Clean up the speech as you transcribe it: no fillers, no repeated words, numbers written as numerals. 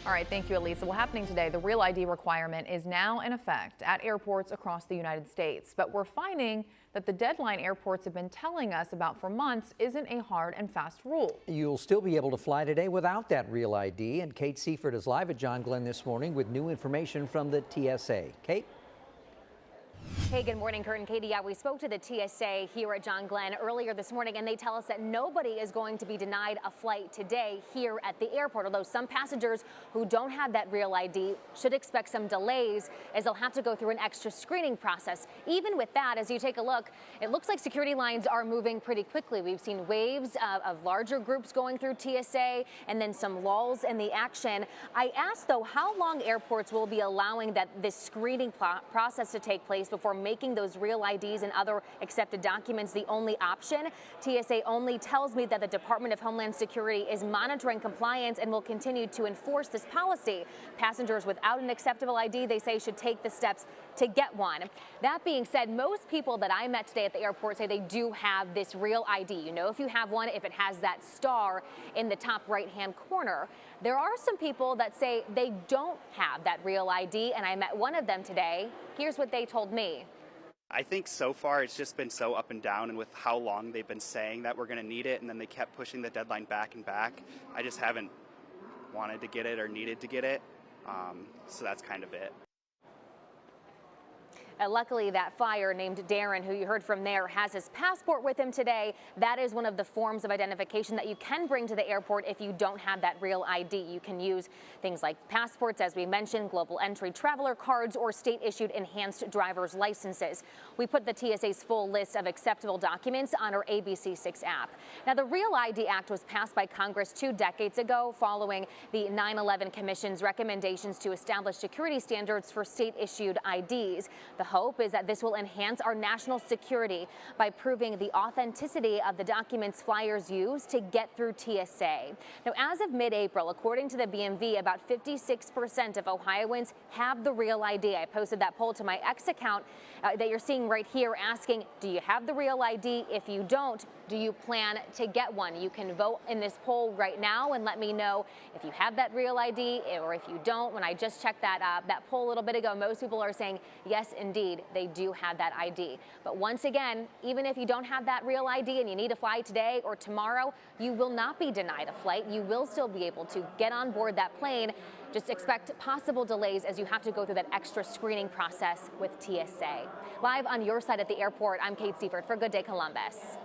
All right, thank you, Elisa. Well, happening today, the Real ID requirement is now in effect at airports across the United States. But we're finding that the deadline airports have been telling us about for months isn't a hard and fast rule. You'll still be able to fly today without that Real ID. And Kate Seifert is live at John Glenn this morning with new information from the TSA. Kate? Hey, good morning, Kurt and Katie. Yeah, we spoke to the TSA here at John Glenn earlier this morning, and they tell us that nobody is going to be denied a flight today here at the airport, although some passengers who don't have that Real ID should expect some delays as they'll have to go through an extra screening process. Even with that, as you take a look, it looks like security lines are moving pretty quickly. We've seen waves of larger groups going through TSA and then some lulls in the action. I asked, though, how long airports will be allowing this screening process to take place before making those Real IDs and other accepted documents the only option. TSA only tells me that the Department of Homeland Security is monitoring compliance and will continue to enforce this policy. Passengers without an acceptable ID, they say, should take the steps to get one. That being said, most people that I met today at the airport say they do have this Real ID. You know, if you have one, if it has that star in the top right-hand corner. There are some people that say they don't have that Real ID, and I met one of them today. Here's what they told me. I think so far it's just been so up and down, and with how long they've been saying that we're going to need it, and then they kept pushing the deadline back and back. I just haven't wanted to get it or needed to get it, so that's kind of it. Luckily, that flyer named Darren, who you heard from there, has his passport with him today. That is one of the forms of identification that you can bring to the airport if you don't have that Real ID. You can use things like passports, as we mentioned, global entry traveler cards, or state-issued enhanced driver's licenses. We put the TSA's full list of acceptable documents on our WSYX app. Now, the Real ID Act was passed by Congress 2 decades ago following the 9/11 Commission's recommendations to establish security standards for state-issued IDs. The hope is that this will enhance our national security by proving the authenticity of the documents flyers use to get through TSA. Now, as of mid-April, according to the BMV, about 56% of Ohioans have the Real ID. I posted that poll to my X account that you're seeing right here, asking, do you have the Real ID? If you don't, do you plan to get one? You can vote in this poll right now and let me know if you have that Real ID or if you don't. When I just checked that poll a little bit ago, most people are saying yes, indeed, they do have that ID. But once again, even if you don't have that Real ID and you need to fly today or tomorrow, you will not be denied a flight. You will still be able to get on board that plane. Just expect possible delays as you have to go through that extra screening process with TSA. Live on your side at the airport, I'm Kate Seifert for Good Day Columbus.